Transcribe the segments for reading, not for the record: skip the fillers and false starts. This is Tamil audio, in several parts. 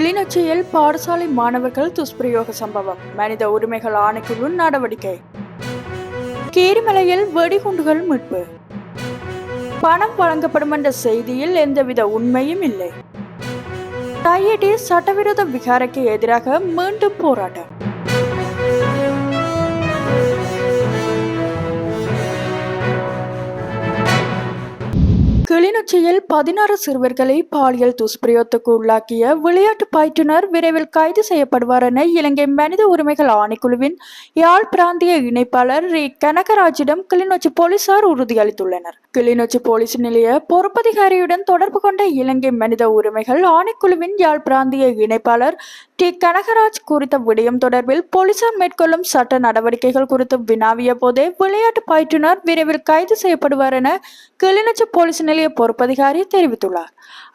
கிளிநொச்சியில் பாடசாலை மாணவர்கள் துஷ்பிரயோக சம்பவம். மனித உரிமைகள் ஆணைக்குழு நடவடிக்கை. கீரிமலையில் வெடிகுண்டுகள் மீட்பு. பணம் வழங்கப்படும் என்ற செய்தியில் எந்தவித உண்மையும் இல்லை. தையிட்டி சட்டவிரோத விகாரைக்கு எதிராக மீண்டும் போராட்டம். கிளிநொச்சியில் 16 சிறுவர்களை பாலியல் துஷ்பிரயோகத்துக்கு உள்ளாக்கிய விளையாட்டு பயிற்றுனர் விரைவில் கைது செய்யப்படுவார் என இலங்கை மனித உரிமைகள் ஆணைக்குழுவின் யாழ் பிராந்திய இணைப்பாளர் ரி கனகராஜிடம் கிளிநொச்சி போலீசார் உறுதியளித்துள்ளனர். கிளிநொச்சி போலீஸ் நிலைய பொறுப்பதிகாரியுடன் தொடர்பு கொண்ட இலங்கை மனித உரிமைகள் ஆணைக்குழுவின் யாழ் பிராந்திய இணைப்பாளர் டி கனகராஜ் குறித்த விடயம் தொடர்பில் போலீசார் மேற்கொள்ளும் சட்ட நடவடிக்கைகள் குறித்து வினாவிய போதே விளையாட்டு பயிற்றுனர் விரைவில் கைது செய்யப்படுவார் என கிளிநொச்சி போலீஸ் நிலைய பொறுப்பதிகாரி தெரிவித்துள்ளார்.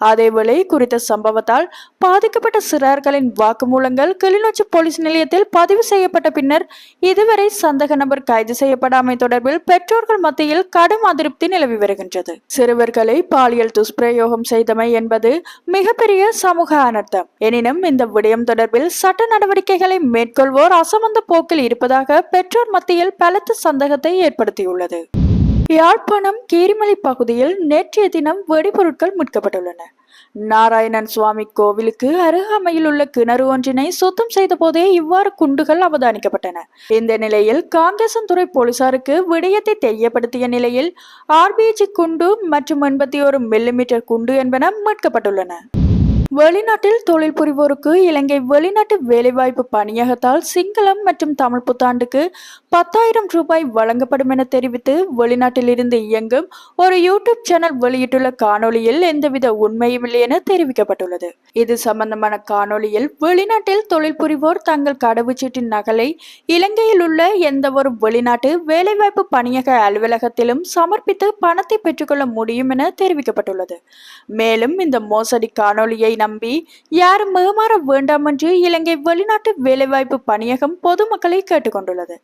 அதேவேளை குறித்த சம்பவத்தால் பாதிக்கப்பட்ட சிறார்களின் வாக்குமூலங்கள் கிளிநொச்சி போலீஸ் நிலையத்தில் பதிவு செய்யப்பட்ட பின்னர் இதுவரை சந்தக நபர் கைது செய்யப்படாமை தொடர்பில் பெற்றோர்கள் மத்தியில் கடும் அதிருப்தி நிலவி வருகின்றது. சிறுவர்களை பாலியல் துஷ்பிரயோகம் செய்தமை என்பது மிகப்பெரிய சமூக அனர்த்தம். எனினும் இந்த விடயம் தொடர்பில் சட்ட நடவடிக்கைகளை மேற்கொள்வோர் அசமந்த போக்கில் இருப்பதாக பெற்றோர் மத்தியில் பலத்த சந்தேகத்தை ஏற்படுத்தியுள்ளது. யாழ்ப்பாணம் கீரிமலை பகுதியில் நேற்றைய தினம் வெடிபொருட்கள் மீட்கப்பட்டுள்ளன. நாராயணன் சுவாமி கோவிலுக்கு அருகாமையில் உள்ள கிணறு ஒன்றினை சுத்தம் செய்த போதே இவ்வாறு குண்டுகள் அவதானிக்கப்பட்டன. இந்த நிலையில் காங்கேசன்துறை போலீசாருக்கு விடயத்தை தெரியப்படுத்திய நிலையில் ஆர்பிஜி குண்டு மற்றும் 81 மில்லிமீட்டர் குண்டு என்பன மீட்கப்பட்டுள்ளன. வெளிநாட்டில் தொழில் புரிவோருக்கு இலங்கை வெளிநாட்டு வேலைவாய்ப்பு பணியகத்தால் சிங்களம் மற்றும் தமிழ் புத்தாண்டுக்கு 10,000 ரூபாய் வழங்கப்படும் என தெரிவித்து வெளிநாட்டில் இருந்து இயங்கும் ஒரு யூடியூப் சேனல் வெளியிட்டுள்ள காணொலியில் எந்தவித உண்மையும் இல்லை என தெரிவிக்கப்பட்டுள்ளது. இது சம்பந்தமான காணொலியில் வெளிநாட்டில் தொழில் புரிவோர் தங்கள் கடவுச்சீட்டின் நகலை இலங்கையில் உள்ள எந்த ஒரு வெளிநாட்டு வேலைவாய்ப்பு பணியக அலுவலகத்திலும் சமர்ப்பித்து பணத்தை பெற்றுக்கொள்ள முடியும் என தெரிவிக்கப்பட்டுள்ளது. மேலும் இந்த மோசடி காணொலியை நம்பி யாரும் ஏமாற வேண்டாம் என்று இலங்கை வெளிநாட்டு வேலைவாய்ப்பு பணியகம் பொதுமக்களை கேட்டுக்கொண்டுள்ளது.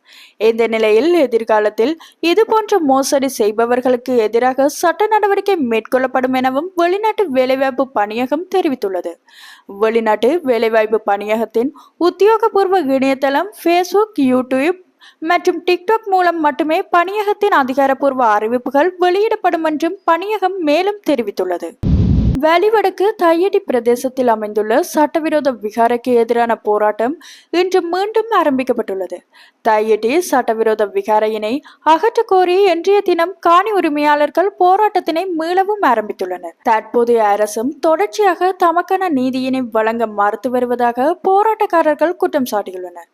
இந்த நிலையில் எதிர்காலத்தில் இதுபோன்ற மோசடி செய்பவர்களுக்கு எதிராக சட்ட நடவடிக்கை மேற்கொள்ளப்படும் எனவும் வெளிநாட்டு வேலைவாய்ப்பு பணியகம் தெரிவித்துள்ளது. வெளிநாட்டு வேலைவாய்ப்பு பணியகத்தின் உத்தியோகபூர்வ இணையதளம் ஃபேஸ்புக், யூடியூப் மற்றும் டிக்டாக் மூலம் மட்டுமே பணியகத்தின் அதிகாரப்பூர்வ அறிவிப்புகள் வெளியிடப்படும் என்றும் பணியகம் மேலும் தெரிவித்துள்ளது. வலிவடக்கு தையிட்டி பிரதேசத்தில் அமைந்துள்ள சட்டவிரோத விகாரைக்கு எதிரான போராட்டம் இன்று மீண்டும் ஆரம்பிக்கப்பட்டுள்ளது. தையிட்டி சட்டவிரோத விகாரையினை அகற்ற கோரி இன்றைய தினம் காணி உரிமையாளர்கள் போராட்டத்தினை மீளவும் ஆரம்பித்துள்ளனர். தற்போதைய அரசும் தொடர்ச்சியாக தமக்கான நீதியினை வழங்க மறுத்து வருவதாக போராட்டக்காரர்கள் குற்றம் சாட்டியுள்ளனர்.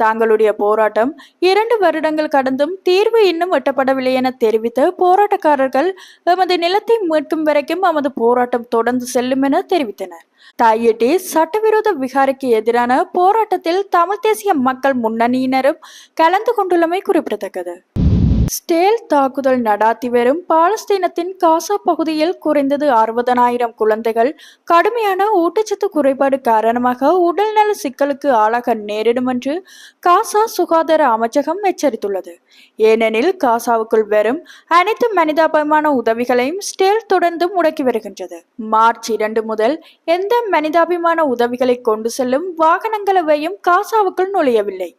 தங்களுடைய போராட்டம் 2 வருடங்கள் கடந்தும் தீர்வு இன்னும் எட்டப்படவில்லை என தெரிவித்த போராட்டக்காரர்கள் எமது நிலத்தை மீட்கும் வரைக்கும் நமது போராட்டம் தொடர்ந்து செல்லும் என தெரிவித்தனர். தையிட்டி சட்டவிரோத விகாரைக்கு எதிரான போராட்டத்தில் தமிழ் தேசிய மக்கள் முன்னணியினரும் கலந்து கொண்டுள்ளமை குறிப்பிடத்தக்கது. ஸ்டேல் தாக்குதல் நடாத்தி வரும் பாலஸ்தீனத்தின் காசா பகுதியில் குறைந்தது 60,000 குழந்தைகள் கடுமையான ஊட்டச்சத்து குறைபாடு காரணமாக உடல்நல சிக்கலுக்கு ஆளாக நேரிடும் என்று காசா சுகாதார அமைச்சகம் எச்சரித்துள்ளது. ஏனெனில் காசாவுக்குள் வரும் அனைத்து மனிதாபிமான உதவிகளையும் ஸ்டேல் தொடர்ந்து முடக்கி வருகின்றது. மார்ச் 2 முதல் எந்த மனிதாபிமான உதவிகளை கொண்டு செல்லும் வாகனங்களவையும் காசாவுக்குள் நுழையவில்லை.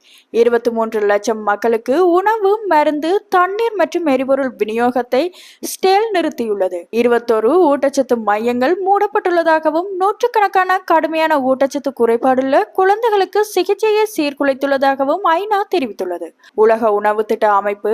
23 லட்சம் மக்களுக்கு உணவு, மருந்து, தண்ணீர் மற்றும் எரிபொருள் விநியோகத்தை ஸ்டேல் நிறுத்தியுள்ளது. 21 ஊட்டச்சத்து மையங்கள் மூடப்பட்டுள்ளதாகவும் நூற்றுக்கணக்கான கடுமையான ஊட்டச்சத்து குறைபாடுள்ள குழந்தைகளுக்கு சிகிச்சையை சீர்குலைத்துள்ளதாகவும் ஐநா தெரிவித்துள்ளது. உலக உணவு திட்ட அமைப்பு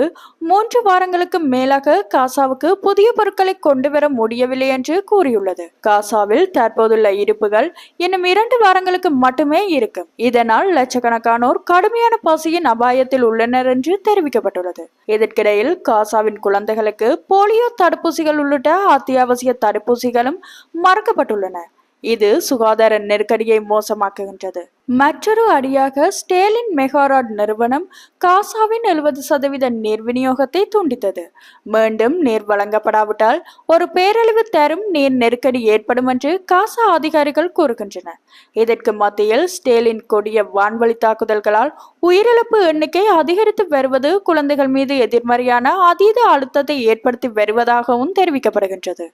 3 வாரங்களுக்கு மேலாக காசாவுக்கு புதிய பொருட்களை கொண்டு வர முடியவில்லை என்று கூறியுள்ளது. காசாவில் தற்போதுள்ள இருப்புகள் இன்னும் 2 வாரங்களுக்கு மட்டுமே இருக்கும். இதனால் லட்சக்கணக்கானோர் கடுமையான பசியின் அபாயத்தில் உள்ளனர் என்று தெரிவிக்கப்பட்டுள்ளது. இதற்கிடையில் காசாவின் குழந்தைகளுக்கு போலியோ தடுப்பூசிகள் உள்ளிட்ட அத்தியாவசிய தடுப்பூசிகளும் மறுக்கப்பட்டுள்ளன. இது சுகாதார நெருக்கடியை மோசமாக்குகின்றது. மற்றொரு அடியாக ஸ்டேலின் மெகாராட் நிறுவனம் காசாவின் 70% நீர் விநியோகத்தை துண்டித்தது. மீண்டும் நீர் வழங்கப்படாவிட்டால் ஒரு பேரழிவு தரும் நீர் நெருக்கடி ஏற்படும் என்று காசா அதிகாரிகள் கூறுகின்றனர். இதற்கு மத்தியில் ஸ்டேலின் கொடிய வான்வழி தாக்குதல்களால் உயிரிழப்பு எண்ணிக்கை அதிகரித்து வருவது குழந்தைகள் மீது எதிர்மறையான அதீத அழுத்தத்தை ஏற்படுத்தி வருவதாகவும் தெரிவிக்கப்படுகின்றது.